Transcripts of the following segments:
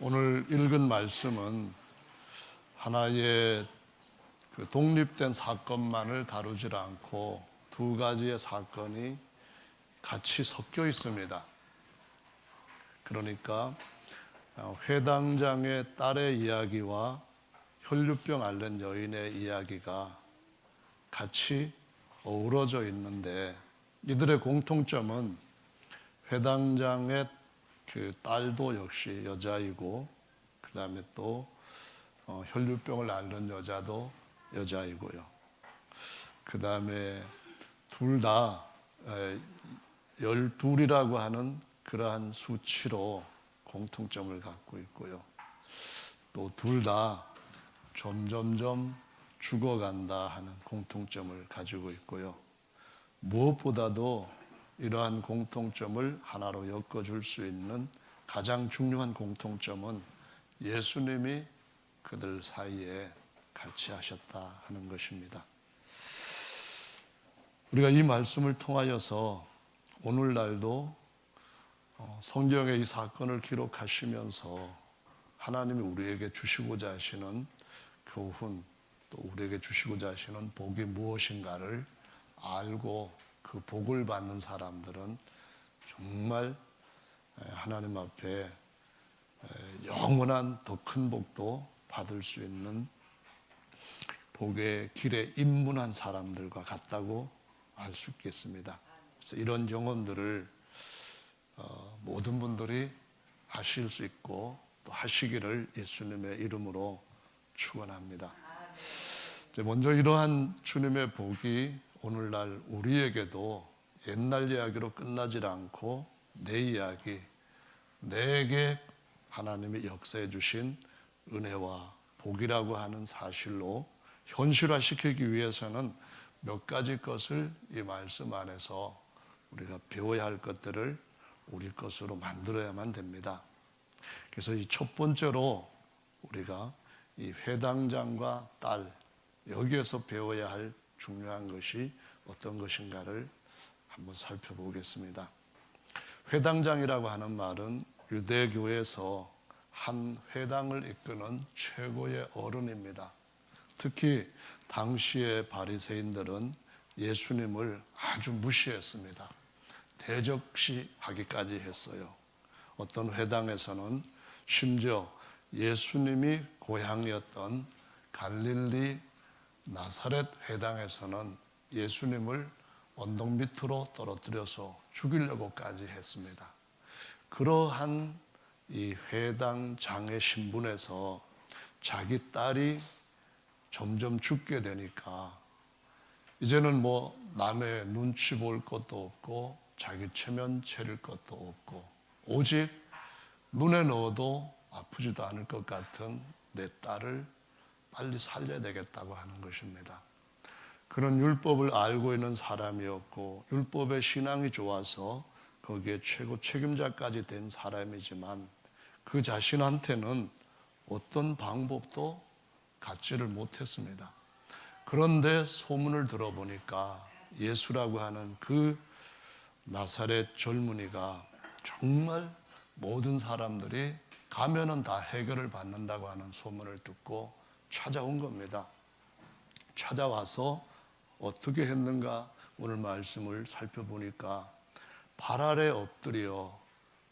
오늘 읽은 말씀은 하나의 독립된 사건만을 다루지 않고 두 가지의 사건이 같이 섞여 있습니다. 그러니까 회당장의 딸의 이야기와 혈류병 앓는 여인의 이야기가 같이 어우러져 있는데, 이들의 공통점은 회당장의 그 딸도 역시 여자이고, 그 다음에 또 혈류병을 앓는 여자도 여자이고요. 그 다음에 둘 다 12이라고 하는 그러한 수치로 공통점을 갖고 있고요. 또 둘 다 점점점 죽어간다 하는 공통점을 가지고 있고요. 무엇보다도 이러한 공통점을 하나로 엮어줄 수 있는 가장 중요한 공통점은 예수님이 그들 사이에 같이 하셨다 하는 것입니다. 우리가 이 말씀을 통하여서 오늘날도 성경의 이 사건을 기록하시면서 하나님이 우리에게 주시고자 하시는 교훈, 또 우리에게 주시고자 하시는 복이 무엇인가를 알고 그 복을 받는 사람들은 정말 하나님 앞에 영원한 더 큰 복도 받을 수 있는 복의 길에 입문한 사람들과 같다고 알 수 있겠습니다. 그래서 이런 경험들을 모든 분들이 하실 수 있고 또 하시기를 예수님의 이름으로 축원합니다. 먼저 이러한 주님의 복이 오늘날 우리에게도 옛날 이야기로 끝나지 않고 내 이야기, 내게 하나님이 역사해 주신 은혜와 복이라고 하는 사실로 현실화시키기 위해서는 몇 가지 것을 이 말씀 안에서 우리가 배워야 할 것들을 우리 것으로 만들어야만 됩니다. 그래서 이 첫 번째로 우리가 이 회당장과 딸, 여기에서 배워야 할 중요한 것이 어떤 것인가를 한번 살펴보겠습니다. 회당장이라고 하는 말은 유대교에서 한 회당을 이끄는 최고의 어른입니다. 특히 당시의 바리새인들은 예수님을 아주 무시했습니다. 대적시하기까지 했어요. 어떤 회당에서는 심지어 예수님이 고향이었던 갈릴리 나사렛 회당에서는 예수님을 언덕 밑으로 떨어뜨려서 죽이려고까지 했습니다. 그러한 이 회당장의 신분에서 자기 딸이 점점 죽게 되니까 이제는 뭐 남의 눈치 볼 것도 없고 자기 체면 차릴 것도 없고 오직 눈에 넣어도 아프지도 않을 것 같은 내 딸을 빨리 살려야 되겠다고 하는 것입니다. 그런 율법을 알고 있는 사람이었고 율법의 신앙이 좋아서 거기에 최고 책임자까지 된 사람이지만 그 자신한테는 어떤 방법도 갖지를 못했습니다. 그런데 소문을 들어보니까 예수라고 하는 그 나사렛 젊은이가 정말 모든 사람들이 가면은 다 해결을 받는다고 하는 소문을 듣고 찾아온 겁니다. 찾아와서 어떻게 했는가 오늘 말씀을 살펴보니까 발 아래 엎드려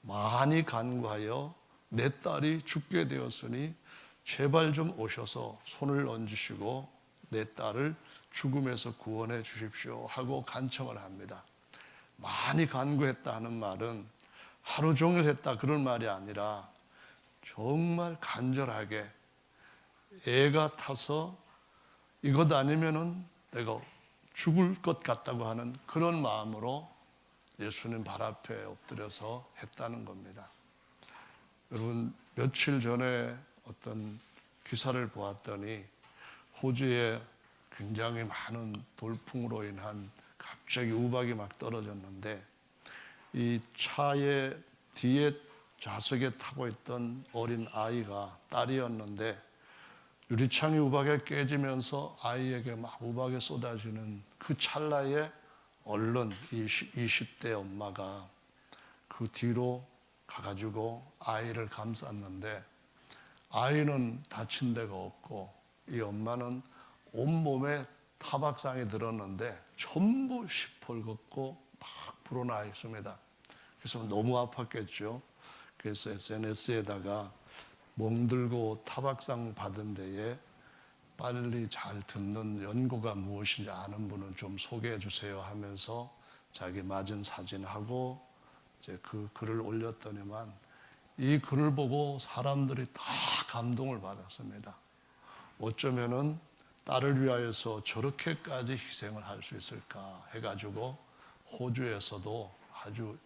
많이 간구하여 내 딸이 죽게 되었으니 제발 좀 오셔서 손을 얹으시고 내 딸을 죽음에서 구원해 주십시오 하고 간청을 합니다. 많이 간구했다 하는 말은 하루 종일 했다 그런 말이 아니라 정말 간절하게 애가 타서 이것 아니면은 내가 죽을 것 같다고 하는 그런 마음으로 예수님 발 앞에 엎드려서 했다는 겁니다. 여러분, 며칠 전에 어떤 기사를 보았더니 호주에 굉장히 많은 돌풍으로 인한 갑자기 우박이 막 떨어졌는데 이 차의 뒤에 좌석에 타고 있던 어린 아이가 딸이었는데 유리창이 우박에 깨지면서 아이에게 막 우박이 쏟아지는 그 찰나에 얼른 20대 엄마가 그 뒤로 가가지고 아이를 감쌌는데 아이는 다친 데가 없고 이 엄마는 온몸에 타박상이 들었는데 전부 시뻘겋고 막 불어나 있습니다. 그래서 너무 아팠겠죠. 그래서 SNS에다가 멍들고 타박상 받은 데에 빨리 잘 듣는 연고가 무엇인지 아는 분은 좀 소개해 주세요 하면서 자기 맞은 사진하고 이제 그 글을 올렸더니만 이 글을 보고 사람들이 다 감동을 받았습니다. 어쩌면은 딸을 위하여서 저렇게까지 희생을 할 수 있을까 해가지고 호주에서도 아주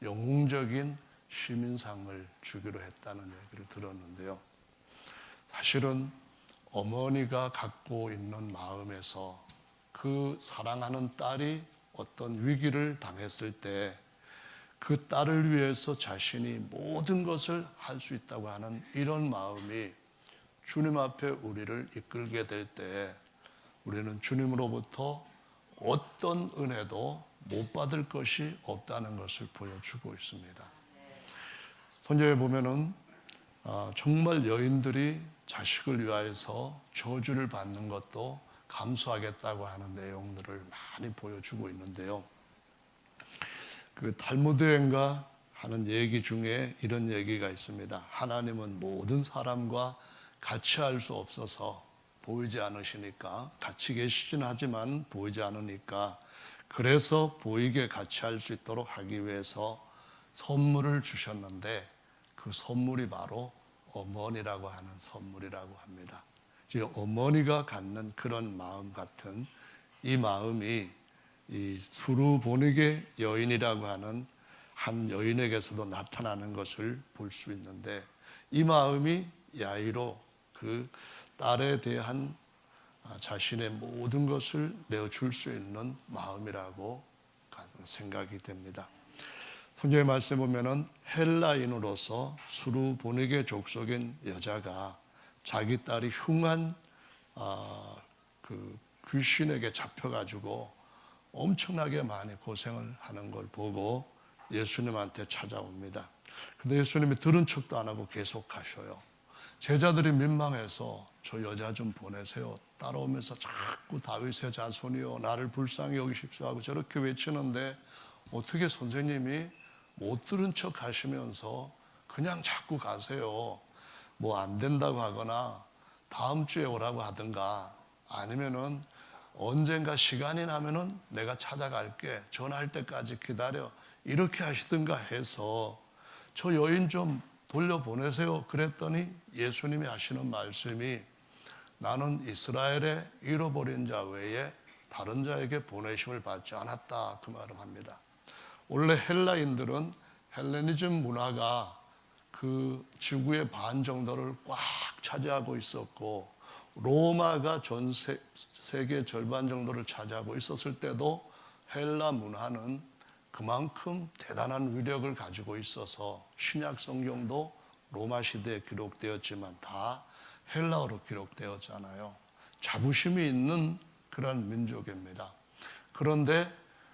영웅적인 시민상을 주기로 했다는 얘기를 들었는데요. 사실은 어머니가 갖고 있는 마음에서 그 사랑하는 딸이 어떤 위기를 당했을 때 그 딸을 위해서 자신이 모든 것을 할 수 있다고 하는 이런 마음이 주님 앞에 우리를 이끌게 될 때 우리는 주님으로부터 어떤 은혜도 못 받을 것이 없다는 것을 보여주고 있습니다. 성경에 보면은 정말 여인들이 자식을 위하여서 저주를 받는 것도 감수하겠다고 하는 내용들을 많이 보여주고 있는데요. 그 탈무드인가 하는 얘기 중에 이런 얘기가 있습니다. 하나님은 모든 사람과 같이 할 수 없어서 보이지 않으시니까 같이 계시긴 하지만 보이지 않으니까 그래서 보이게 같이 할 수 있도록 하기 위해서 선물을 주셨는데 그 선물이 바로 어머니라고 하는 선물이라고 합니다. 즉 어머니가 갖는 그런 마음 같은 이 마음이 이 수르보니게 여인이라고 하는 한 여인에게서도 나타나는 것을 볼 수 있는데 이 마음이 야이로 그 딸에 대한 자신의 모든 것을 내어줄 수 있는 마음이라고 생각이 됩니다. 성경의 말씀에 보면은 헬라인으로서 수르보니게 족속인 여자가 자기 딸이 흉한 그 귀신에게 잡혀가지고 엄청나게 많이 고생을 하는 걸 보고 예수님한테 찾아옵니다. 근데 예수님이 들은 척도 안 하고 계속 가셔요. 제자들이 민망해서 저 여자 좀 보내세요. 따라오면서 자꾸 다윗의 자손이요 나를 불쌍히 여기십시오 하고 저렇게 외치는데 어떻게 선생님이 못 들은 척 하시면서 그냥 자꾸 가세요. 뭐 안 된다고 하거나 다음 주에 오라고 하든가 아니면은 언젠가 시간이 나면은 내가 찾아갈게. 전화할 때까지 기다려. 이렇게 하시든가 해서 저 여인 좀 돌려보내세요. 그랬더니 예수님이 하시는 말씀이 나는 이스라엘의 잃어버린 자 외에 다른 자에게 보내심을 받지 않았다. 그 말을 합니다. 원래 헬라인들은 헬레니즘 문화가 그 지구의 반 정도를 꽉 차지하고 있었고 로마가 전 세계 절반 정도를 차지하고 있었을 때도 헬라 문화는 그만큼 대단한 위력을 가지고 있어서 신약 성경도 로마 시대에 기록되었지만 다 헬라어로 기록되었잖아요. 자부심이 있는 그런 민족입니다. 그런데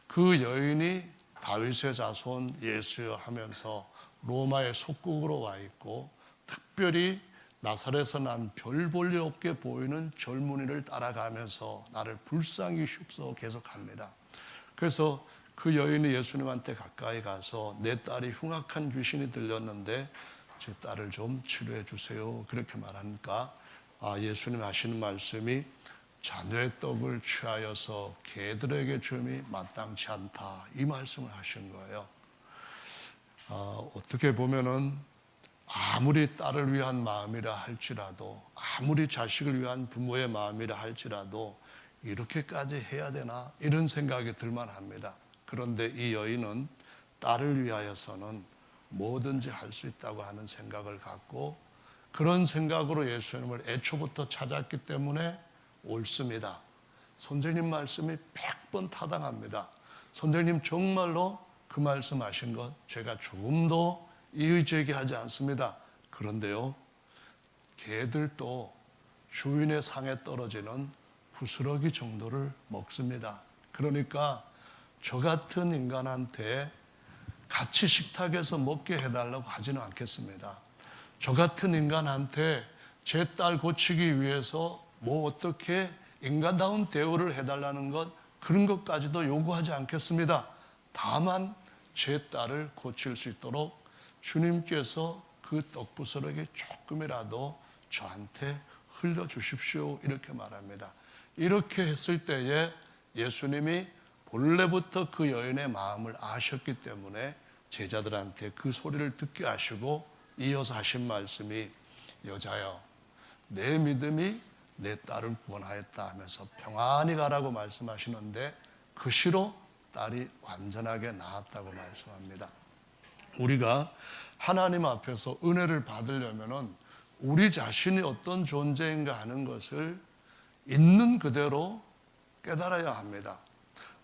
그 여인이 다윗의 자손 예수여 하면서 로마의 속국으로 와 있고 특별히 나사렛에서 난 별 볼 일 없게 보이는 젊은이를 따라가면서 나를 불쌍히 줍소 계속합니다. 그래서 그 여인이 예수님한테 가까이 가서 내 딸이 흉악한 귀신이 들렸는데 제 딸을 좀 치료해 주세요. 그렇게 말하니까 예수님 하시는 말씀이 자녀의 떡을 취하여서 개들에게 줌이 마땅치 않다. 이 말씀을 하신 거예요. 어떻게 보면은 아무리 딸을 위한 마음이라 할지라도 아무리 자식을 위한 부모의 마음이라 할지라도 이렇게까지 해야 되나 이런 생각이 들만 합니다. 그런데 이 여인은 딸을 위하여서는 뭐든지 할 수 있다고 하는 생각을 갖고 그런 생각으로 예수님을 애초부터 찾았기 때문에 옳습니다. 선생님 말씀이 100번 타당합니다. 선생님 정말로 그 말씀하신 것 제가 조금도 이의제기하지 않습니다. 그런데요, 개들도 주인의 상에 떨어지는 부스러기 정도를 먹습니다. 그러니까 저 같은 인간한테 같이 식탁에서 먹게 해달라고 하지는 않겠습니다. 저 같은 인간한테 제 딸 고치기 위해서 뭐 어떻게 인간다운 대우를 해달라는 것, 그런 것까지도 요구하지 않겠습니다. 다만 제 딸을 고칠 수 있도록 주님께서 그 떡부스러기 조금이라도 저한테 흘려주십시오, 이렇게 말합니다. 이렇게 했을 때에 예수님이 본래부터 그 여인의 마음을 아셨기 때문에 제자들한테 그 소리를 듣게 하시고 이어서 하신 말씀이, 여자여, 내 믿음이 내 딸을 구원하였다 하면서 평안히 가라고 말씀하시는데, 그 시로 딸이 완전하게 나았다고 말씀합니다. 우리가 하나님 앞에서 은혜를 받으려면은 우리 자신이 어떤 존재인가 하는 것을 있는 그대로 깨달아야 합니다.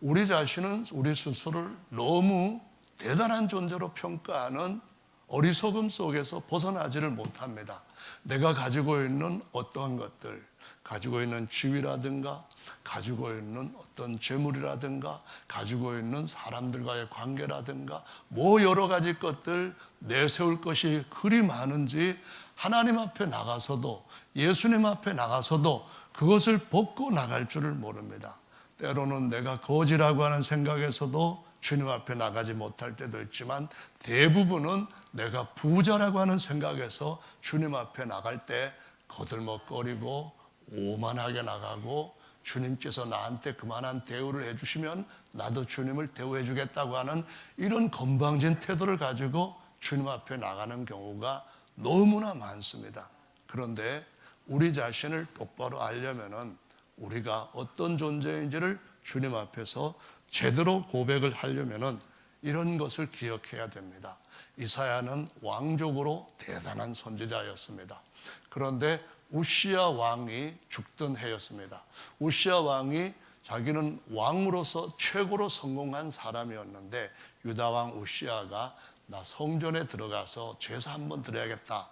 우리 자신은 우리 스스로를 너무 대단한 존재로 평가하는 어리석음 속에서 벗어나지를 못합니다. 내가 가지고 있는 어떠한 것들, 가지고 있는 지위라든가, 가지고 있는 어떤 재물이라든가, 가지고 있는 사람들과의 관계라든가, 뭐 여러 가지 것들 내세울 것이 그리 많은지 하나님 앞에 나가서도, 예수님 앞에 나가서도 그것을 벗고 나갈 줄을 모릅니다. 때로는 내가 거지라고 하는 생각에서도 주님 앞에 나가지 못할 때도 있지만, 대부분은 내가 부자라고 하는 생각에서 주님 앞에 나갈 때 거들먹거리고 오만하게 나가고, 주님께서 나한테 그만한 대우를 해주시면 나도 주님을 대우해 주겠다고 하는 이런 건방진 태도를 가지고 주님 앞에 나가는 경우가 너무나 많습니다. 그런데 우리 자신을 똑바로 알려면은 우리가 어떤 존재인지를 주님 앞에서 제대로 고백을 하려면은 이런 것을 기억해야 됩니다. 이사야는 왕족으로 대단한 선지자였습니다. 그런데 우시야 왕이 죽던 해였습니다. 우시야 왕이 자기는 왕으로서 최고로 성공한 사람이었는데, 유다 왕 우시야가 나 성전에 들어가서 제사 한번 드려야겠다,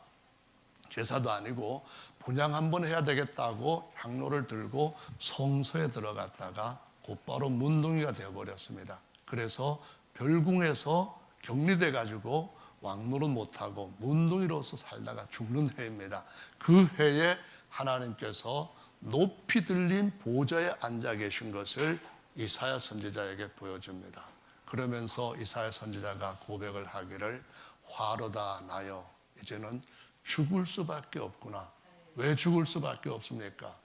제사도 아니고 분향 한번 해야 되겠다고 향로를 들고 성소에 들어갔다가 곧바로 문둥이가 되어버렸습니다. 그래서 별궁에서 격리돼 가지고 왕노릇 못하고 문둥이로서 살다가 죽는 해입니다. 그 해에 하나님께서 높이 들린 보좌에 앉아 계신 것을 이사야 선지자에게 보여줍니다. 그러면서 이사야 선지자가 고백을 하기를, 화로다 나여, 이제는 죽을 수밖에 없구나. 왜 죽을 수밖에 없습니까?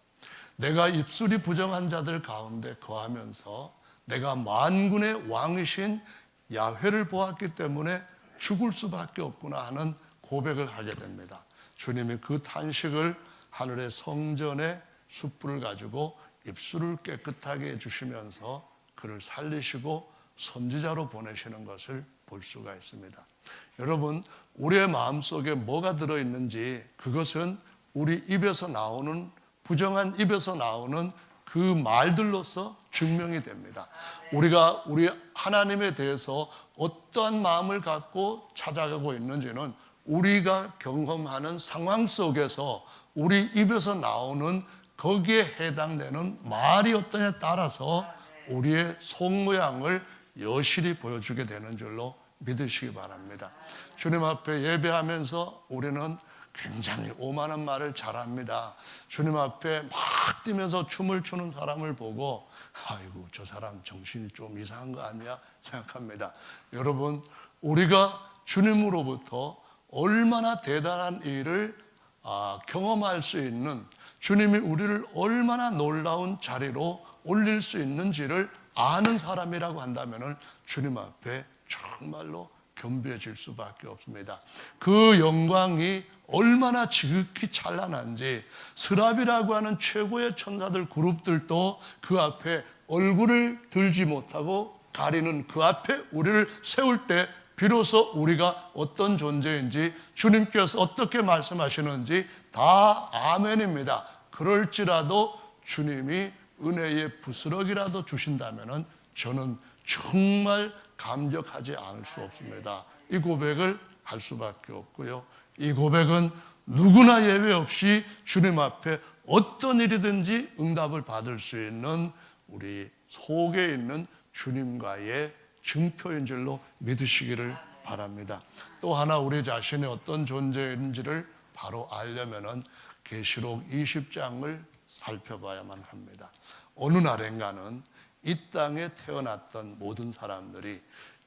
내가 입술이 부정한 자들 가운데 거하면서 내가 만군의 왕이신 야훼를 보았기 때문에 죽을 수밖에 없구나 하는 고백을 하게 됩니다. 주님이 그 탄식을 하늘의 성전에 숯불을 가지고 입술을 깨끗하게 해주시면서 그를 살리시고 선지자로 보내시는 것을 볼 수가 있습니다. 여러분, 우리의 마음속에 뭐가 들어있는지 그것은 우리 입에서 나오는, 부정한 입에서 나오는 그 말들로서 증명이 됩니다. 우리가 우리 하나님에 대해서 어떠한 마음을 갖고 찾아가고 있는지는 우리가 경험하는 상황 속에서 우리 입에서 나오는 거기에 해당되는 말이 어떠냐에 따라서 우리의 속모양을 여실히 보여주게 되는 줄로 믿으시기 바랍니다. 주님 앞에 예배하면서 우리는 굉장히 오만한 말을 잘합니다. 주님 앞에 막 뛰면서 춤을 추는 사람을 보고 아이고 저 사람 정신이 좀 이상한 거 아니야 생각합니다. 여러분, 우리가 주님으로부터 얼마나 대단한 일을 경험할 수 있는, 주님이 우리를 얼마나 놀라운 자리로 올릴 수 있는지를 아는 사람이라고 한다면 주님 앞에 정말로 겸비해질 수밖에 없습니다. 그 영광이 얼마나 지극히 찬란한지 스랍이라고 하는 최고의 천사들 그룹들도 그 앞에 얼굴을 들지 못하고 가리는 그 앞에 우리를 세울 때 비로소 우리가 어떤 존재인지, 주님께서 어떻게 말씀하시는지 다 아멘입니다. 그럴지라도 주님이 은혜의 부스러기라도 주신다면 저는 정말 감격하지 않을 수 없습니다. 이 고백을 할 수밖에 없고요. 이 고백은 누구나 예외 없이 주님 앞에 어떤 일이든지 응답을 받을 수 있는 우리 속에 있는 주님과의 증표인 줄로 믿으시기를 바랍니다. 또 하나 우리 자신이 어떤 존재인지를 바로 알려면은 계시록 20장을 살펴봐야만 합니다. 어느 날인가는 이 땅에 태어났던 모든 사람들이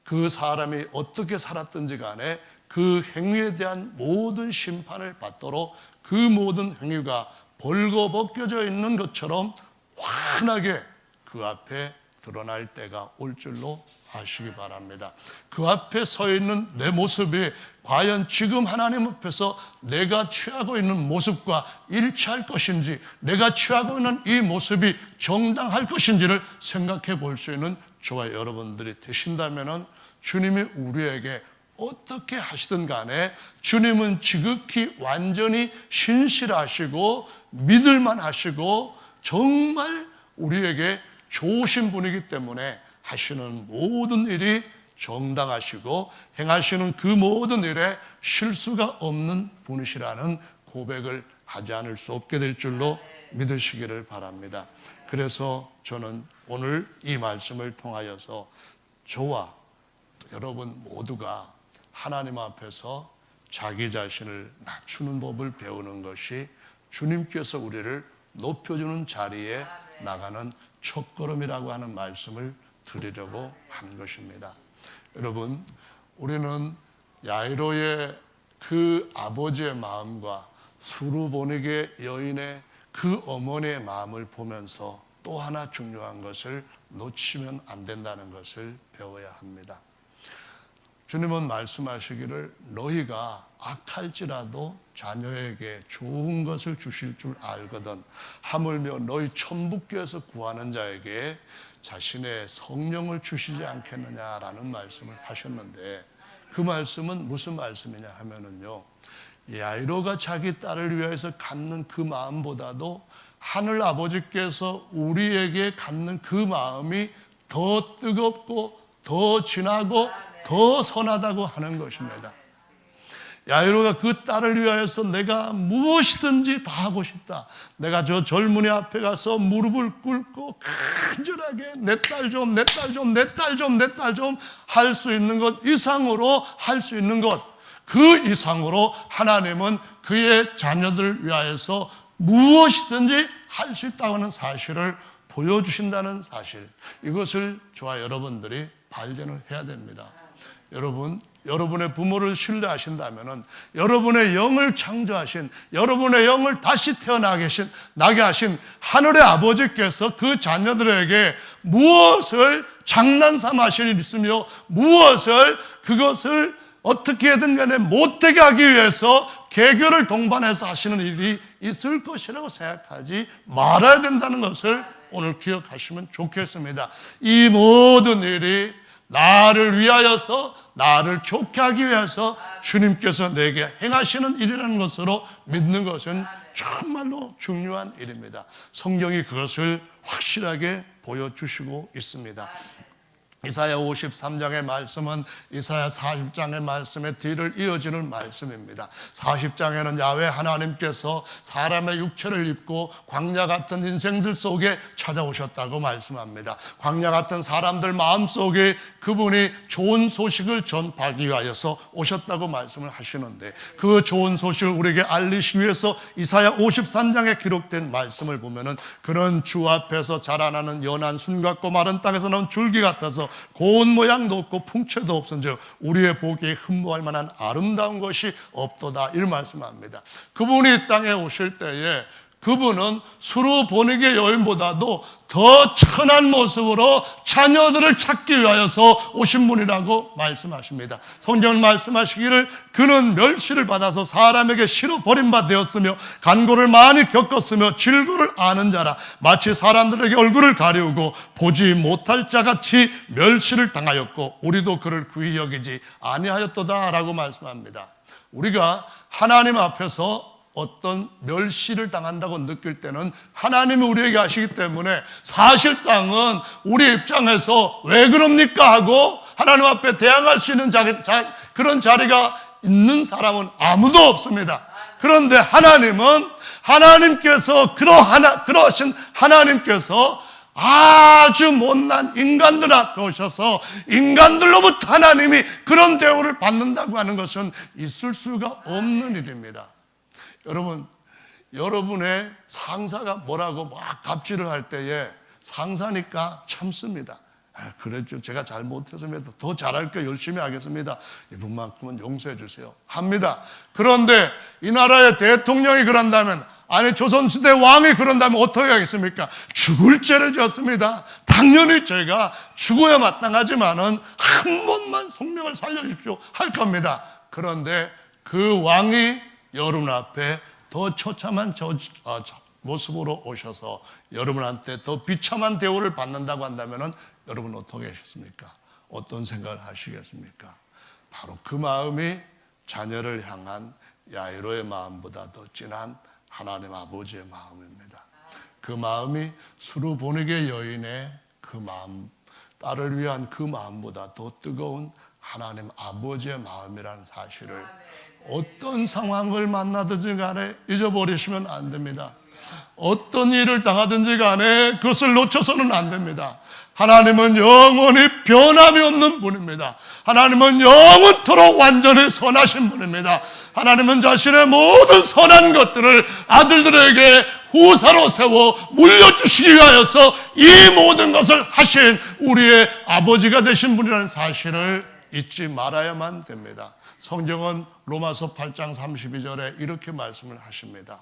그 사람이 어떻게 살았든지 간에 그 행위에 대한 모든 심판을 받도록 그 모든 행위가 벌거벗겨져 있는 것처럼 환하게 그 앞에 드러날 때가 올 줄로 아시기 바랍니다. 그 앞에 서 있는 내 모습이 과연 지금 하나님 앞에서 내가 취하고 있는 모습과 일치할 것인지, 내가 취하고 있는 이 모습이 정당할 것인지를 생각해 볼 수 있는 저와 여러분들이 되신다면 주님이 우리에게 어떻게 하시든 간에 주님은 지극히 완전히 신실하시고 믿을만 하시고 정말 우리에게 좋으신 분이기 때문에 하시는 모든 일이 정당하시고 행하시는 그 모든 일에 실수가 없는 분이시라는 고백을 하지 않을 수 없게 될 줄로 믿으시기를 바랍니다. 그래서 저는 오늘 이 말씀을 통하여서 저와 여러분 모두가 하나님 앞에서 자기 자신을 낮추는 법을 배우는 것이 주님께서 우리를 높여주는 자리에 나가는 첫걸음이라고 하는 말씀을 드리려고 한 것입니다. 여러분, 우리는 야이로의 그 아버지의 마음과 수르보니게 여인의 그 어머니의 마음을 보면서 또 하나 중요한 것을 놓치면 안 된다는 것을 배워야 합니다. 주님은 말씀하시기를 너희가 악할지라도 자녀에게 좋은 것을 주실 줄 알거든 하물며 너희 천부께서 구하는 자에게 자신의 성령을 주시지 않겠느냐라는 말씀을 하셨는데, 그 말씀은 무슨 말씀이냐 하면은요, 야이로가 자기 딸을 위해서 갖는 그 마음보다도 하늘 아버지께서 우리에게 갖는 그 마음이 더 뜨겁고 더 진하고 더 선하다고 하는 것입니다. 야이로가 그 딸을 위하여서 내가 무엇이든지 다 하고 싶다. 내가 저 젊은이 앞에 가서 무릎을 꿇고 간절하게 내 딸 좀, 내 딸 좀, 내 딸 좀, 내 딸 좀 할 수 있는 것 이상으로 할 수 있는 것, 그 이상으로 하나님은 그의 자녀들 위하여서 무엇이든지 할 수 있다고 하는 사실을 보여주신다는 사실, 이것을 저와 여러분들이 발견을 해야 됩니다. 여러분, 여러분의 부모를 신뢰하신다면 여러분의 영을 창조하신, 여러분의 영을 다시 태어나게 하신 하늘의 아버지께서 그 자녀들에게 무엇을 장난삼아 하실 일이 있으며 무엇을 그것을 어떻게든 간에 못되게 하기 위해서 개교를 동반해서 하시는 일이 있을 것이라고 생각하지 말아야 된다는 것을 오늘 기억하시면 좋겠습니다. 이 모든 일이 나를 위하여서, 나를 좋게 하기 위해서 주님께서 내게 행하시는 일이라는 것으로 믿는 것은 정말로 중요한 일입니다. 성경이 그것을 확실하게 보여주시고 있습니다. 이사야 53장의 말씀은 이사야 40장의 말씀의 뒤를 이어지는 말씀입니다. 40장에는 야훼 하나님께서 사람의 육체를 입고 광야 같은 인생들 속에 찾아오셨다고 말씀합니다. 광야 같은 사람들 마음속에 그분이 좋은 소식을 전하기 위하여서 오셨다고 말씀을 하시는데, 그 좋은 소식을 우리에게 알리시기 위해서 이사야 53장에 기록된 말씀을 보면은 그는 주 앞에서 자라나는 연한 순 같고 마른 땅에서 나온 줄기 같아서 고운 모양도 없고 풍채도 없은즉 우리의 보기에 흠모할 만한 아름다운 것이 없도다, 이를 말씀합니다. 그분이 이 땅에 오실 때에 그분은 수르보니게 여인보다도 더 천한 모습으로 자녀들을 찾기 위하여서 오신 분이라고 말씀하십니다. 성경은 말씀하시기를 그는 멸시를 받아서 사람에게 싫어 버림바 되었으며 간고를 많이 겪었으며 질고를 아는 자라 마치 사람들에게 얼굴을 가리우고 보지 못할 자같이 멸시를 당하였고 우리도 그를 귀히 여기지 아니하였도다 라고 말씀합니다. 우리가 하나님 앞에서 어떤 멸시를 당한다고 느낄 때는 하나님이 우리에게 하시기 때문에 사실상은 우리 입장에서 왜 그럽니까 하고 하나님 앞에 대항할 수 있는 그런 자리가 있는 사람은 아무도 없습니다. 그런데 하나님께서 그러하신 하나님께서 아주 못난 인간들 앞에 오셔서 인간들로부터 하나님이 그런 대우를 받는다고 하는 것은 있을 수가 없는 일입니다. 여러분, 여러분의 상사가 뭐라고 막 갑질을 할 때에 상사니까 참습니다. 그랬죠. 제가 잘못했습니다. 더 잘할게요. 열심히 하겠습니다. 이분만큼은 용서해 주세요. 합니다. 그런데 이 나라의 대통령이 그런다면, 아니 조선시대 왕이 그런다면 어떻게 하겠습니까? 죽을 죄를 지었습니다. 당연히 제가 죽어야 마땅하지만은 한 번만 속명을 살려주십시오 할 겁니다. 그런데 그 왕이 여러분 앞에 더 처참한 모습으로 오셔서 여러분한테 더 비참한 대우를 받는다고 한다면 여러분 어떻게 하셨습니까? 어떤 생각을 하시겠습니까? 바로 그 마음이 자녀를 향한 야이로의 마음보다 더 진한 하나님 아버지의 마음입니다. 그 마음이 수르보니게 여인의 그 마음, 딸을 위한 그 마음보다 더 뜨거운 하나님 아버지의 마음이라는 사실을 어떤 상황을 만나든지 간에 잊어버리시면 안 됩니다. 어떤 일을 당하든지 간에 그것을 놓쳐서는 안 됩니다. 하나님은 영원히 변함이 없는 분입니다. 하나님은 영원토록 완전히 선하신 분입니다. 하나님은 자신의 모든 선한 것들을 아들들에게 후사로 세워 물려주시기 위하여서 이 모든 것을 하신 우리의 아버지가 되신 분이라는 사실을 잊지 말아야만 됩니다. 성경은 로마서 8장 32절에 이렇게 말씀을 하십니다.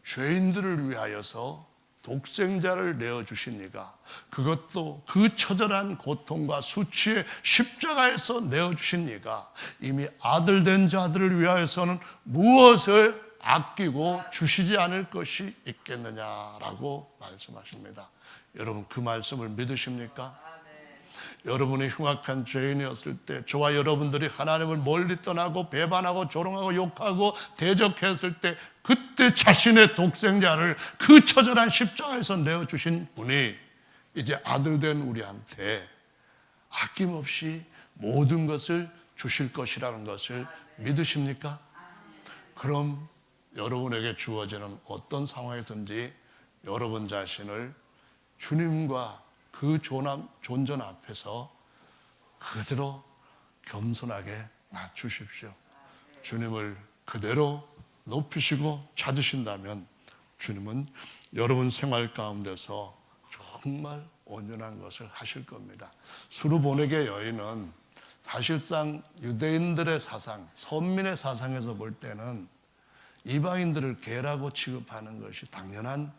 죄인들을 위하여서 독생자를 내어주신 이가, 그것도 그 처절한 고통과 수치의 십자가에서 내어주신 이가 이미 아들 된 자들을 위하여서는 무엇을 아끼고 주시지 않을 것이 있겠느냐라고 말씀하십니다. 여러분 그 말씀을 믿으십니까? 여러분이 흉악한 죄인이었을 때, 저와 여러분들이 하나님을 멀리 떠나고 배반하고 조롱하고 욕하고 대적했을 때, 그때 자신의 독생자를 그 처절한 십자가에서 내어주신 분이 이제 아들 된 우리한테 아낌없이 모든 것을 주실 것이라는 것을 믿으십니까? 그럼 여러분에게 주어지는 어떤 상황에든지 여러분 자신을 주님과 그 존전 앞에서 그대로 겸손하게 낮추십시오. 주님을 그대로 높이시고 찾으신다면 주님은 여러분 생활 가운데서 정말 온전한 것을 하실 겁니다. 수르보네게 여인은 사실상 유대인들의 사상, 선민의 사상에서 볼 때는 이방인들을 개라고 취급하는 것이 당연한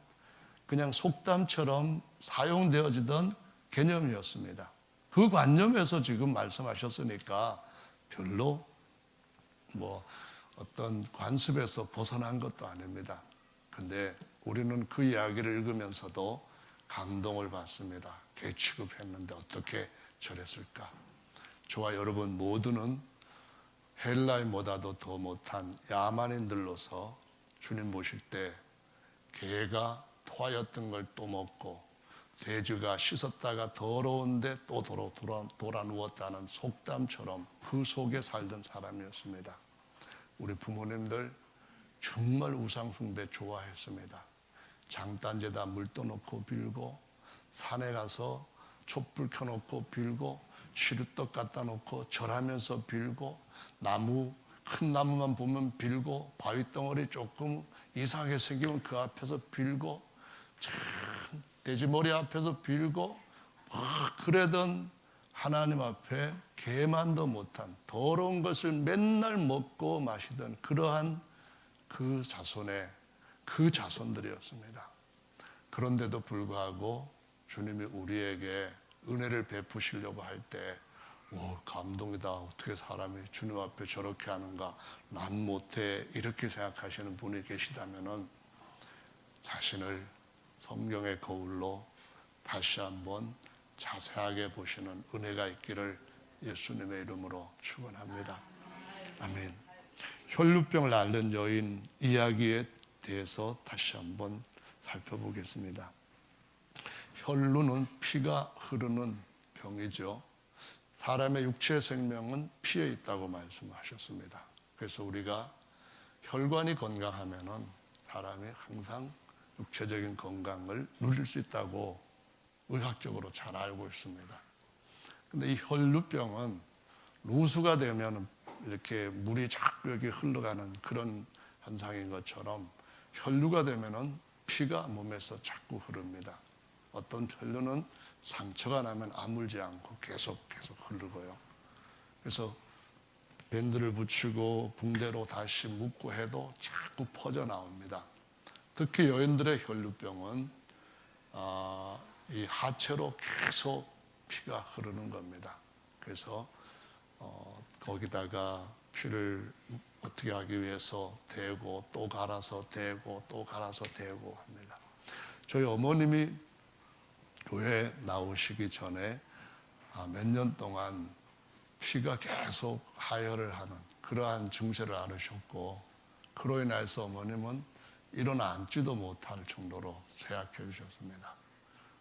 그냥 속담처럼 사용되어지던 개념이었습니다. 그 관념에서 지금 말씀하셨으니까 별로 어떤 관습에서 벗어난 것도 아닙니다. 근데 우리는 그 이야기를 읽으면서도 감동을 받습니다. 개 취급했는데 어떻게 저랬을까? 저와 여러분 모두는 헬라인보다도 더 못한 야만인들로서 주님 보실 때 개가 토하였던 걸 또 먹고 돼지가 씻었다가 더러운데 또 돌아 누웠다는 속담처럼 그 속에 살던 사람이었습니다. 우리 부모님들 정말 우상숭배 좋아했습니다. 장단지에다 물 떠놓고 빌고, 산에 가서 촛불 켜놓고 빌고, 시루떡 갖다 놓고 절하면서 빌고, 큰 나무만 보면 빌고, 바위덩어리 조금 이상하게 생기면 그 앞에서 빌고, 참 돼지머리 앞에서 빌고 막 그러던 하나님 앞에 개만도 못한 더러운 것을 맨날 먹고 마시던 그러한 그 자손들이었습니다. 그런데도 불구하고 주님이 우리에게 은혜를 베푸시려고 할 때 감동이다. 어떻게 사람이 주님 앞에 저렇게 하는가? 난 못해. 이렇게 생각하시는 분이 계시다면 자신을 성경의 거울로 다시 한번 자세하게 보시는 은혜가 있기를 예수님의 이름으로 축원합니다. 아멘. 혈루병을 앓는 여인 이야기에 대해서 다시 한번 살펴보겠습니다. 혈루는 피가 흐르는 병이죠. 사람의 육체의 생명은 피에 있다고 말씀하셨습니다. 그래서 우리가 혈관이 건강하면은 사람이 항상 육체적인 건강을 누릴 수 있다고 의학적으로 잘 알고 있습니다. 근데 이 혈루병은 루수가 되면 이렇게 물이 자꾸 여기 흘러가는 그런 현상인 것처럼 혈류가 되면은 피가 몸에서 자꾸 흐릅니다. 어떤 혈류는 상처가 나면 아물지 않고 계속 흐르고요. 그래서 밴드를 붙이고 붕대로 다시 묶고 해도 자꾸 퍼져 나옵니다. 특히 여인들의 혈류병은 이 하체로 계속 피가 흐르는 겁니다. 그래서 거기다가 피를 어떻게 하기 위해서 대고 또 갈아서 대고 또 갈아서 대고 합니다. 저희 어머님이 교회 나오시기 전에 몇 년 동안 피가 계속 하혈을 하는 그러한 증세를 앓으셨고, 그로 인해서 어머님은 일어나 앉지도 못할 정도로 쇠약해 주셨습니다.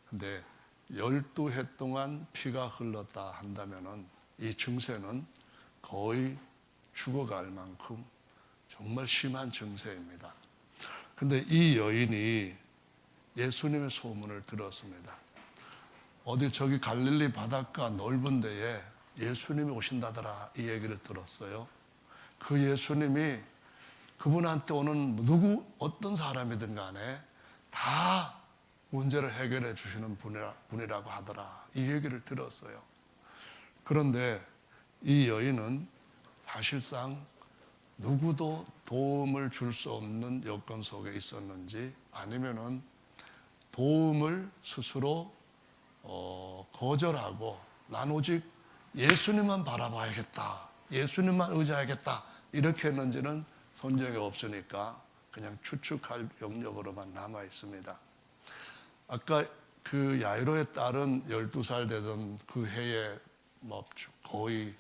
근데 12해 동안 피가 흘렀다 한다면은 이 증세는 거의 죽어갈 만큼 정말 심한 증세입니다. 근데 이 여인이 예수님의 소문을 들었습니다. 어디 저기 갈릴리 바닷가 넓은 데에 예수님이 오신다더라, 이 얘기를 들었어요. 그 예수님이 그분한테 오는 어떤 사람이든 간에 다 문제를 해결해 주시는 분이라고 하더라, 이 얘기를 들었어요. 그런데 이 여인은 사실상 누구도 도움을 줄 수 없는 여건 속에 있었는지, 아니면은 도움을 스스로 거절하고 난 오직 예수님만 바라봐야겠다, 예수님만 의지하겠다 이렇게 했는지는 성경에 없으니까 그냥 추측할 영역으로만 남아 있습니다. 아까 그 야이로의 딸은 12살 되던 그 해에 뭐 거의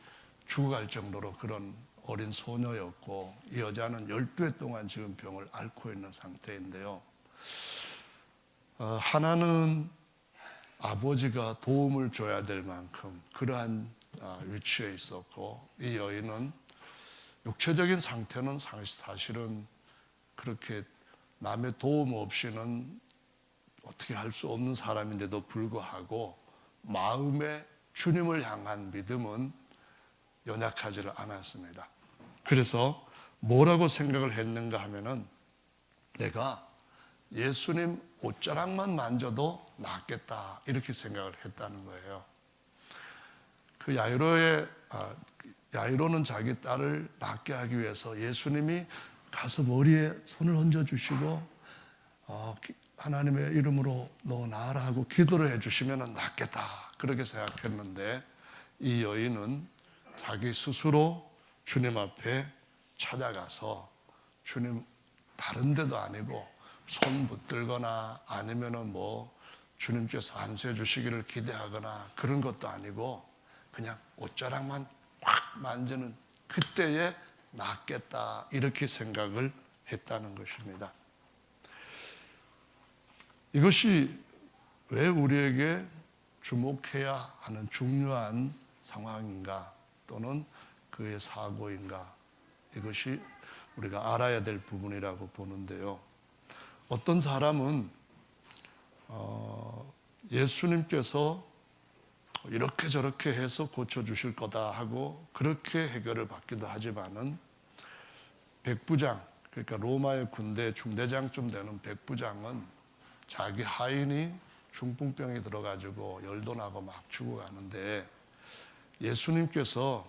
죽어갈 정도로 그런 어린 소녀였고, 이 여자는 12해 동안 지금 병을 앓고 있는 상태인데요. 하나는 아버지가 도움을 줘야 될 만큼 그러한 위치에 있었고, 이 여인은 육체적인 상태는 사실은 그렇게 남의 도움 없이는 어떻게 할 수 없는 사람인데도 불구하고 마음에 주님을 향한 믿음은 연약하지를 않았습니다. 그래서 뭐라고 생각을 했는가 하면은, 내가 예수님 옷자락만 만져도 낫겠다 이렇게 생각을 했다는 거예요. 그 야이로는 자기 딸을 낫게 하기 위해서 예수님이 가서 머리에 손을 얹어주시고 하나님의 이름으로 너 나아라 하고 기도를 해주시면 낫겠다 그렇게 생각했는데, 이 여인은 자기 스스로 주님 앞에 찾아가서 주님 다른 데도 아니고 손 붙들거나 아니면은 뭐 주님께서 안수해 주시기를 기대하거나 그런 것도 아니고 그냥 옷자락만 확 만지는 그때에 낫겠다 이렇게 생각을 했다는 것입니다. 이것이 왜 우리에게 주목해야 하는 중요한 상황인가, 또는 그의 사고인가, 이것이 우리가 알아야 될 부분이라고 보는데요. 어떤 사람은 예수님께서 이렇게 저렇게 해서 고쳐주실 거다 하고 그렇게 해결을 받기도 하지만은, 백부장, 그러니까 로마의 군대 중대장쯤 되는 백부장은 자기 하인이 중풍병이 들어가지고 열도 나고 막 죽어가는데, 예수님께서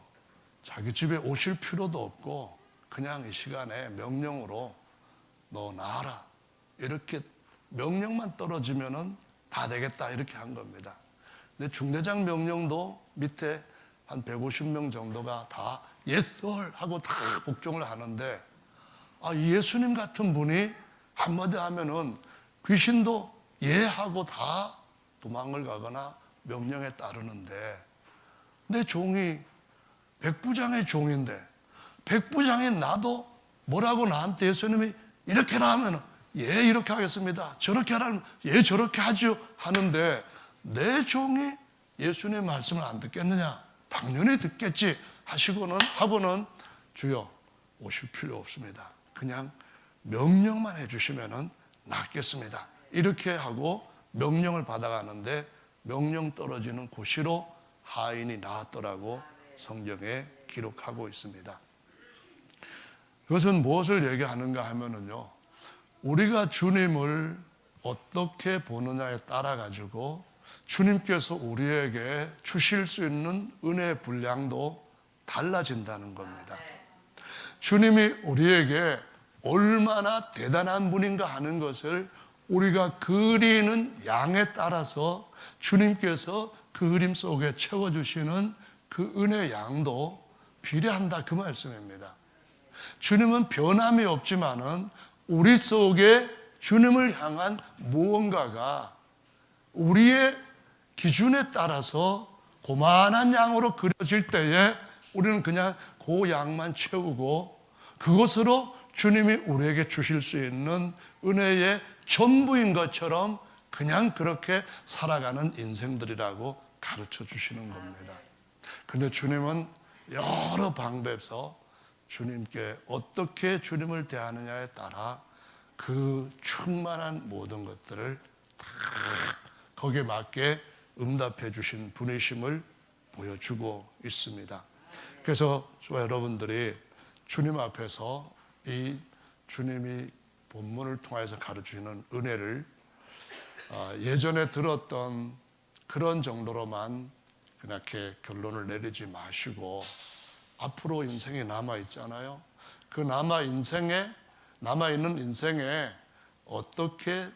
자기 집에 오실 필요도 없고 그냥 이 시간에 명령으로 너 나아라 이렇게 명령만 떨어지면은 다 되겠다 이렇게 한 겁니다. 근데 중대장 명령도 밑에 한 150명 정도가 다 yes sir 하고 다 복종을 하는데, 예수님 같은 분이 한마디 하면은 귀신도 예 하고 다 도망을 가거나 명령에 따르는데, 내 종이 백부장의 종인데 백부장인 나도 뭐라고 나한테 예수님이 이렇게 하면 예 이렇게 하겠습니다, 저렇게 하라면 예 저렇게 하죠 하는데, 내 종이 예수님의 말씀을 안 듣겠느냐? 당연히 듣겠지 하고는 주여 오실 필요 없습니다, 그냥 명령만 해주시면 낫겠습니다 이렇게 하고 명령을 받아가는데, 명령 떨어지는 고시로 하인이 나았더라고 성경에 기록하고 있습니다. 그것은 무엇을 얘기하는가 하면은요, 우리가 주님을 어떻게 보느냐에 따라 가지고 주님께서 우리에게 주실 수 있는 은혜의 분량도 달라진다는 겁니다. 주님이 우리에게 얼마나 대단한 분인가 하는 것을 우리가 그리는 양에 따라서 주님께서 그 그림 속에 채워주시는 그 은혜의 양도 비례한다, 그 말씀입니다. 주님은 변함이 없지만은 우리 속에 주님을 향한 무언가가 우리의 기준에 따라서 고만한 양으로 그려질 때에 우리는 그냥 그 양만 채우고 그것으로 주님이 우리에게 주실 수 있는 은혜의 전부인 것처럼 그냥 그렇게 살아가는 인생들이라고 가르쳐 주시는 겁니다. 그런데 주님은 여러 방법에서 주님께 어떻게 주님을 대하느냐에 따라 그 충만한 모든 것들을 다 거기에 맞게 응답해 주신 분이심을 보여주고 있습니다. 그래서 저와 여러분들이 주님 앞에서 이 주님이 본문을 통해서 가르치는 은혜를 예전에 들었던 그런 정도로만 그렇게 결론을 내리지 마시고 앞으로 인생이 남아있잖아요. 그 남아있는 인생에 어떻게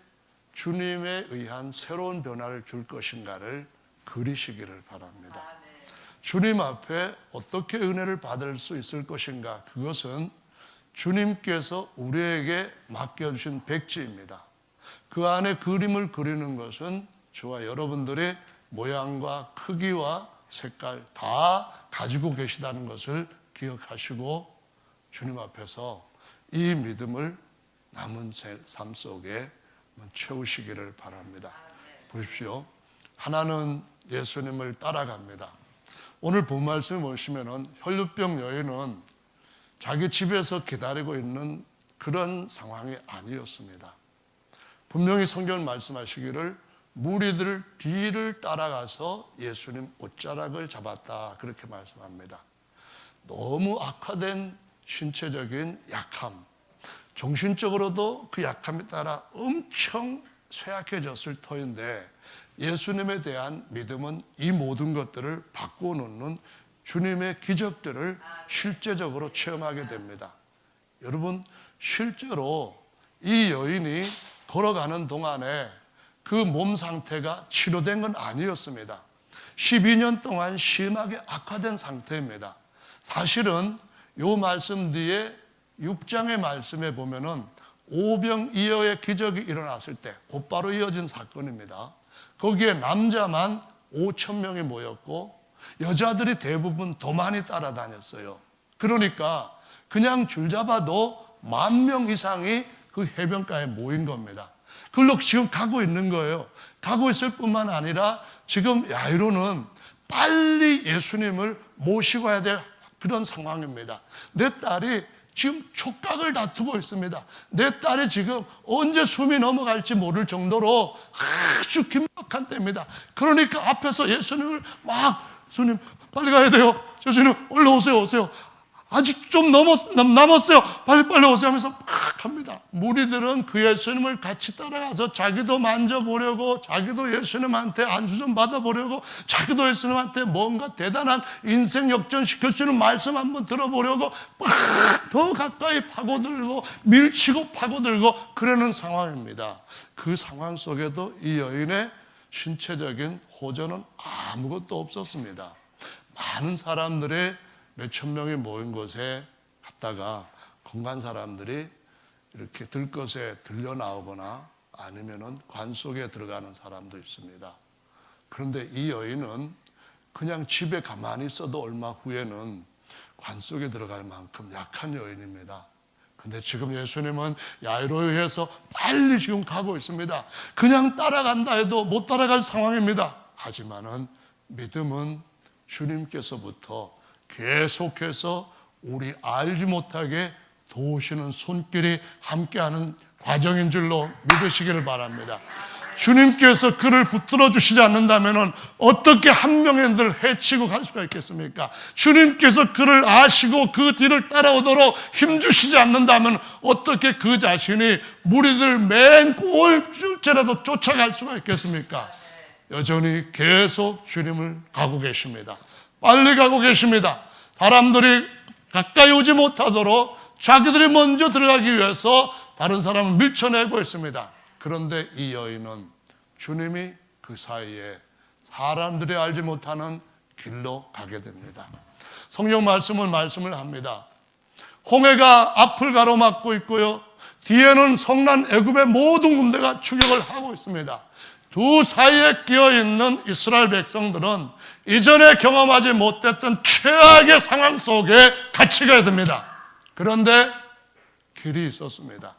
주님에 의한 새로운 변화를 줄 것인가를 그리시기를 바랍니다. 주님 앞에 어떻게 은혜를 받을 수 있을 것인가, 그것은 주님께서 우리에게 맡겨주신 백지입니다. 그 안에 그림을 그리는 것은 저와 여러분들의 모양과 크기와 색깔 다 가지고 계시다는 것을 기억하시고 주님 앞에서 이 믿음을 남은 삶 속에 채우시기를 바랍니다. 보십시오. 하나는 예수님을 따라갑니다. 오늘 본 말씀을 보시면 혈루병 여인은 자기 집에서 기다리고 있는 그런 상황이 아니었습니다. 분명히 성경은 말씀하시기를 무리들 뒤를 따라가서 예수님 옷자락을 잡았다, 그렇게 말씀합니다. 너무 악화된 신체적인 약함, 정신적으로도 그 약함에 따라 엄청 쇠약해졌을 터인데 예수님에 대한 믿음은 이 모든 것들을 바꿔놓는 주님의 기적들을 실제적으로 체험하게 됩니다. 여러분, 실제로 이 여인이 걸어가는 동안에 그 몸 상태가 치료된 건 아니었습니다. 12년 동안 심하게 악화된 상태입니다. 사실은 이 말씀 뒤에 6장의 말씀에 보면은 오병이어의 기적이 일어났을 때 곧바로 이어진 사건입니다. 거기에 남자만 5,000명이 모였고 여자들이 대부분 더 많이 따라다녔어요. 그러니까 그냥 줄 잡아도 10,000명 이상이 그 해변가에 모인 겁니다. 그걸로 지금 가고 있는 거예요. 가고 있을 뿐만 아니라 지금 야이로는 빨리 예수님을 모시고 와야 될 그런 상황입니다. 내 딸이 지금 촉각을 다투고 있습니다. 내 딸이 지금 언제 숨이 넘어갈지 모를 정도로 아주 긴박한 때입니다. 그러니까 앞에서 예수님을 주님 빨리 가야 돼요. 예수님 얼른 오세요. 아직 좀 남았어요. 빨리 오세요 하면서 막 합니다. 무리들은 그 예수님을 같이 따라가서 자기도 만져보려고, 자기도 예수님한테 안수 좀 받아보려고, 자기도 예수님한테 뭔가 대단한 인생 역전시킬 수 있는 말씀 한번 들어보려고 막 더 가까이 파고들고 밀치고 파고들고 그러는 상황입니다. 그 상황 속에도 이 여인의 신체적인 호전은 아무것도 없었습니다. 많은 사람들의 몇천 명이 모인 곳에 갔다가 건강한 사람들이 이렇게 들것에 들려 나오거나 아니면은 관 속에 들어가는 사람도 있습니다. 그런데 이 여인은 그냥 집에 가만히 있어도 얼마 후에는 관 속에 들어갈 만큼 약한 여인입니다. 근데 지금 예수님은 야이로에 의해서 빨리 지금 가고 있습니다. 그냥 따라간다 해도 못 따라갈 상황입니다. 하지만은 믿음은 주님께서부터 계속해서 우리 알지 못하게 도우시는 손길이 함께하는 과정인 줄로 믿으시기를 바랍니다. 주님께서 그를 붙들어 주시지 않는다면 어떻게 한 명을 해치고 갈 수가 있겠습니까? 주님께서 그를 아시고 그 뒤를 따라오도록 힘주시지 않는다면 어떻게 그 자신이 무리들 맨 꼴줄째라도 쫓아갈 수가 있겠습니까? 여전히 계속 주님을 가고 계십니다. 빨리 가고 계십니다. 사람들이 가까이 오지 못하도록 자기들이 먼저 들어가기 위해서 다른 사람을 밀쳐내고 있습니다. 그런데 이 여인은 주님이 그 사이에 사람들이 알지 못하는 길로 가게 됩니다. 성경 말씀을 합니다. 홍해가 앞을 가로막고 있고요, 뒤에는 성난 애굽의 모든 군대가 추격을 하고 있습니다. 두 사이에 끼어있는 이스라엘 백성들은 이전에 경험하지 못했던 최악의 상황 속에 같이 가야 됩니다. 그런데 길이 있었습니다.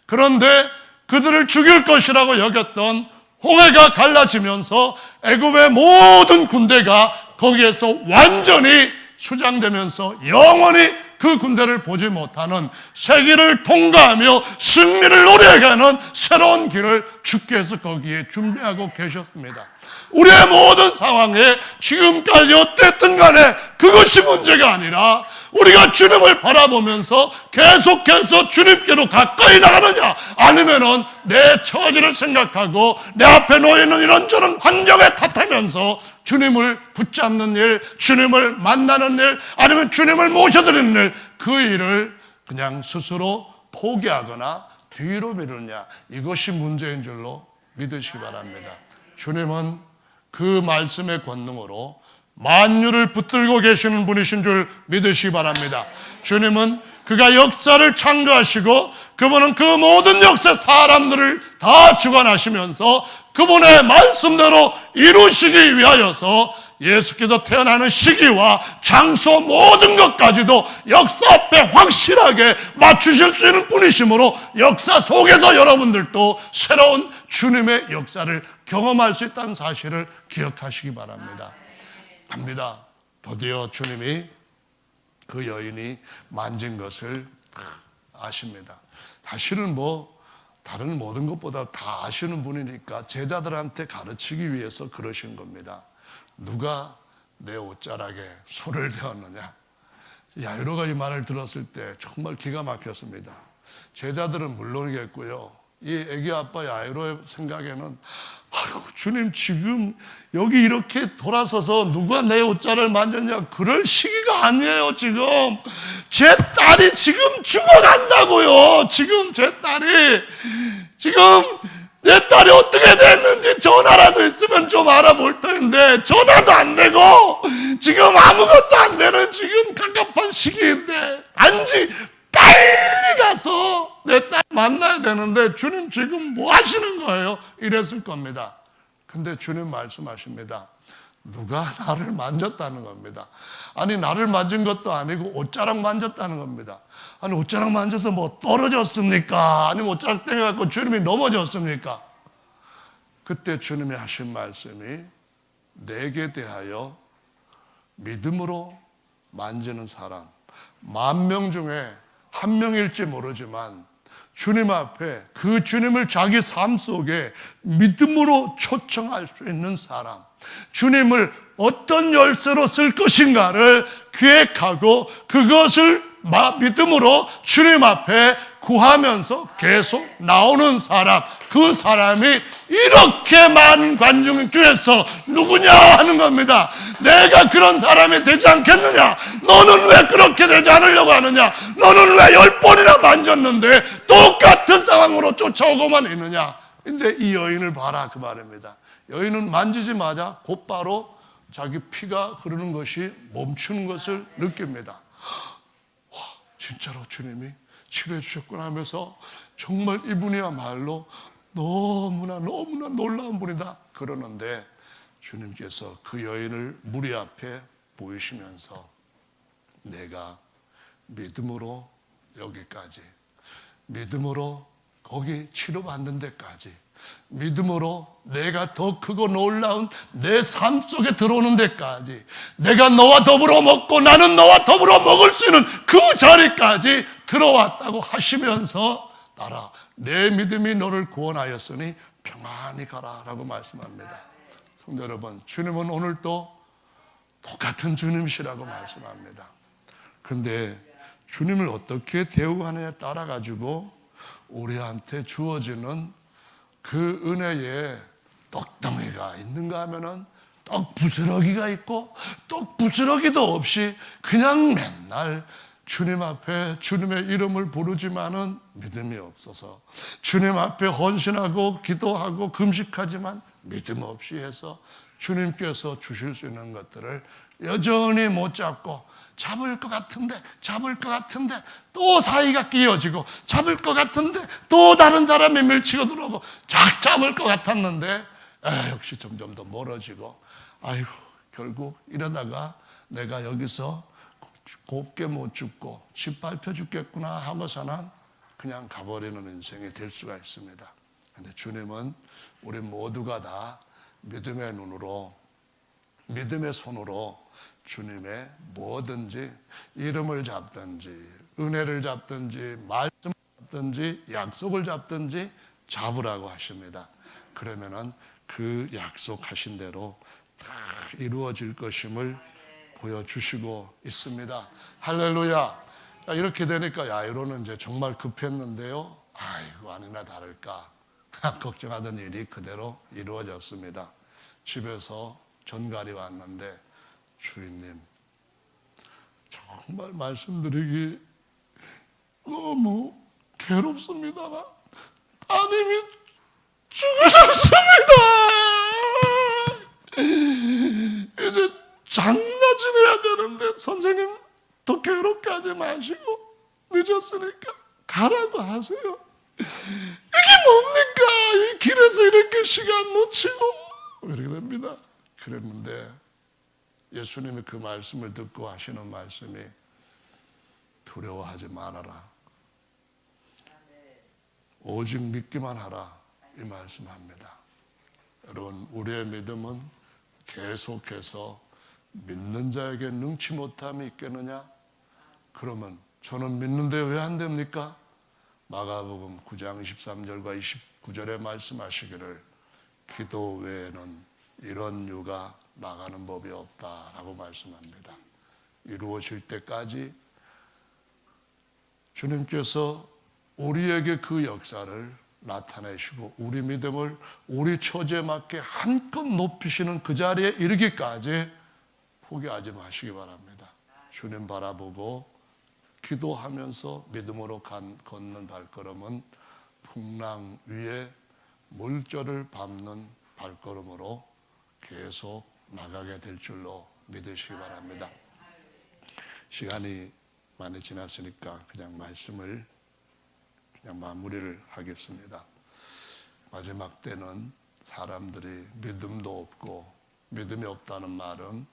그런데 그들을 죽일 것이라고 여겼던 홍해가 갈라지면서 애굽의 모든 군대가 거기에서 완전히 수장되면서 영원히 그 군대를 보지 못하는 세기를 통과하며 승리를 노래하는 새로운 길을 주께서 거기에 준비하고 계셨습니다. 우리의 모든 상황에 지금까지 어땠든 간에 그것이 문제가 아니라 우리가 주님을 바라보면서 계속해서 주님께로 가까이 나가느냐, 아니면은 내 처지를 생각하고 내 앞에 놓여있는 이런저런 환경에 탓하면서 주님을 붙잡는 일, 주님을 만나는 일, 아니면 주님을 모셔드리는 일, 그 일을 그냥 스스로 포기하거나 뒤로 미루느냐, 이것이 문제인 줄로 믿으시기 바랍니다. 주님은 그 말씀의 권능으로 만유를 붙들고 계시는 분이신 줄 믿으시기 바랍니다. 주님은 그가 역사를 창조하시고 그분은 그 모든 역사 사람들을 다 주관하시면서 그분의 말씀대로 이루시기 위하여서 예수께서 태어나는 시기와 장소 모든 것까지도 역사 앞에 확실하게 맞추실 수 있는 분이시므로 역사 속에서 여러분들도 새로운 주님의 역사를 경험할 수 있다는 사실을 기억하시기 바랍니다. 합니다. 드디어 주님이 그 여인이 만진 것을 아십니다. 사실은 다른 모든 것보다 다 아시는 분이니까 제자들한테 가르치기 위해서 그러신 겁니다. 누가 내 옷자락에 손을 대었느냐. 야이로가 이 말을 들었을 때 정말 기가 막혔습니다. 제자들은 물론이겠고요, 이 애기 아빠 야이로의 생각에는 아이고, 주님 지금 여기 이렇게 돌아서서 누가 내 옷자를 만졌냐, 그럴 시기가 아니에요. 지금 제 딸이 지금 죽어간다고요. 지금 제 딸이 내 딸이 어떻게 됐는지 전화라도 있으면 좀 알아볼 텐데 전화도 안 되고 지금 아무것도 안 되는 지금 갑갑한 시기인데 단지 빨리 가서 내 딸 만나야 되는데 주님 지금 뭐 하시는 거예요? 이랬을 겁니다. 근데 주님 말씀하십니다. 누가 나를 만졌다는 겁니다. 아니, 나를 만진 것도 아니고 옷자락 만졌다는 겁니다. 아니, 옷자락 만져서 뭐 떨어졌습니까? 아니면 옷자락 땡겨갖고 주님이 넘어졌습니까? 그때 주님이 하신 말씀이 내게 대하여 믿음으로 만지는 사람 10,000명 중에 한 명일지 모르지만 주님 앞에 그 주님을 자기 삶 속에 믿음으로 초청할 수 있는 사람, 주님을 어떤 열쇠로 쓸 것인가를 기획하고 그것을 믿음으로 주님 앞에 구하면서 계속 나오는 사람, 그 사람이 이렇게 많은 관중 중에서 누구냐 하는 겁니다. 내가 그런 사람이 되지 않겠느냐? 너는 왜 그렇게 되지 않으려고 하느냐? 너는 왜 10번이나 만졌는데 똑같은 상황으로 쫓아오고만 있느냐? 근데 이 여인을 봐라, 그 말입니다. 여인은 만지자마자 곧바로 자기 피가 흐르는 것이 멈추는 것을 느낍니다. 와, 진짜로 주님이 치료해 주셨구나 하면서 정말 이분이야말로 너무나 놀라운 분이다 그러는데 주님께서 그 여인을 무리 앞에 보이시면서 내가 믿음으로 여기까지, 믿음으로 거기 치료받는 데까지, 믿음으로 내가 더 크고 놀라운 내 삶 속에 들어오는 데까지, 내가 너와 더불어 먹고 나는 너와 더불어 먹을 수 있는 그 자리까지 들어왔다고 하시면서 따라 내 믿음이 너를 구원하였으니 평안히 가라라고 말씀합니다. 성도 여러분, 주님은 오늘도 똑같은 주님이시라고 말씀합니다. 그런데 주님을 어떻게 대우하느냐에 따라 가지고 우리한테 주어지는 그 은혜에 떡덩이가 있는가 하면은 떡 부스러기가 있고 떡 부스러기도 없이 그냥 맨날 주님 앞에 주님의 이름을 부르지만은 믿음이 없어서, 주님 앞에 헌신하고 기도하고 금식하지만 믿음 없이 해서 주님께서 주실 수 있는 것들을 여전히 못 잡고, 잡을 것 같은데 또 사이가 끼어지고, 잡을 것 같은데 또 다른 사람이 밀치고 들어오고, 쫙 잡을 것 같았는데 역시 점점 더 멀어지고, 아이고 결국 이러다가 내가 여기서 곱게 못 죽고 짓밟혀 죽겠구나 하고서는 그냥 가버리는 인생이 될 수가 있습니다. 그런데 주님은 우리 모두가 다 믿음의 눈으로, 믿음의 손으로 주님의 뭐든지, 이름을 잡든지 은혜를 잡든지 말씀을 잡든지 약속을 잡든지 잡으라고 하십니다. 그러면은 그 약속하신 대로 다 이루어질 것임을 보여주시고 있습니다. 할렐루야. 이렇게 되니까 야이로는 이제 정말 급했는데요, 아이고 아니나 다를까 걱정하던 일이 그대로 이루어졌습니다. 집에서 전갈이 왔는데, 주인님 정말 말씀드리기 너무 괴롭습니다만 따님이 죽으셨습니다. 이제 장나 지내야 되는데 선생님 더 괴롭게 하지 마시고 늦었으니까 가라고 하세요. 이게 뭡니까? 이 길에서 이렇게 시간 놓치고 이렇게 됩니다. 그랬는데 예수님이 그 말씀을 듣고 하시는 말씀이 두려워하지 말아라, 오직 믿기만 하라, 이 말씀합니다. 여러분, 우리의 믿음은 계속해서 믿는 자에게 능치 못함이 있겠느냐? 그러면 저는 믿는데 왜 안 됩니까? 마가복음 9장 23절과 29절에 말씀하시기를 기도 외에는 이런 유가 나가는 법이 없다라고 말씀합니다. 이루어질 때까지 주님께서 우리에게 그 역사를 나타내시고 우리 믿음을 우리 처지에 맞게 한껏 높이시는 그 자리에 이르기까지 포기하지 마시기 바랍니다. 주님 바라보고 기도하면서 믿음으로 걷는 발걸음은 풍랑 위에 물결을 밟는 발걸음으로 계속 나가게 될 줄로 믿으시기 바랍니다. 시간이 많이 지났으니까 그냥 말씀을 그냥 마무리를 하겠습니다. 마지막 때는 사람들이 믿음도 없고, 믿음이 없다는 말은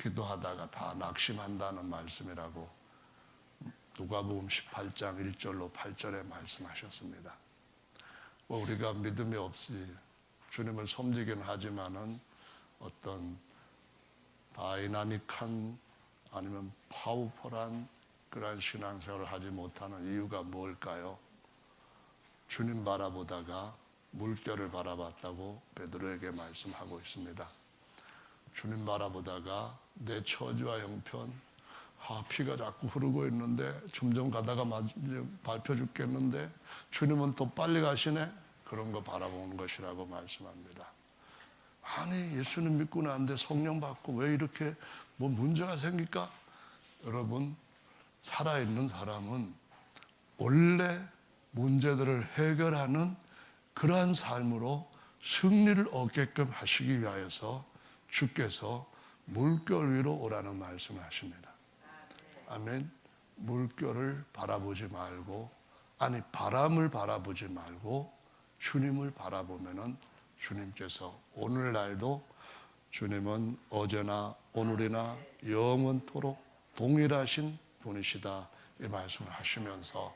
기도하다가 다 낙심한다는 말씀이라고 누가복음 18장 1절로 8절에 말씀하셨습니다. 우리가 믿음이 없이 주님을 섬기긴 하지만은 어떤 다이나믹한 아니면 파워풀한 그러한 신앙생활을 하지 못하는 이유가 뭘까요? 주님 바라보다가 물결을 바라봤다고 베드로에게 말씀하고 있습니다. 주님 바라보다가 내 처지와 형편, 피가 자꾸 흐르고 있는데 점점 가다가 밟혀 죽겠는데 주님은 더 빨리 가시네? 그런 거 바라보는 것이라고 말씀합니다. 아니 예수님 믿고 나는데 성령 받고 왜 이렇게 뭐 문제가 생길까? 여러분, 살아있는 사람은 원래 문제들을 해결하는 그러한 삶으로 승리를 얻게끔 하시기 위하여서 주께서 물결 위로 오라는 말씀을 하십니다. 아멘. 물결을 바라보지 말고, 아니 바람을 바라보지 말고 주님을 바라보면은 주님께서 오늘날도 주님은 어제나 오늘이나 영원토록 동일하신 분이시다, 이 말씀을 하시면서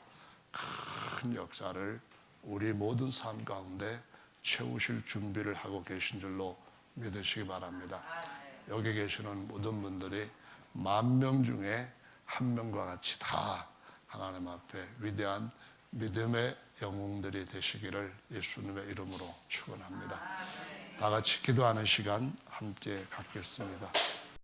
큰 역사를 우리 모든 삶 가운데 채우실 준비를 하고 계신 줄로 믿으시기 바랍니다. 여기 계시는 모든 분들이 10,000명 중에 한 명과 같이 다 하나님 앞에 위대한 믿음의 영웅들이 되시기를 예수님의 이름으로 축원합니다. 다 같이 기도하는 시간 함께 갖겠습니다.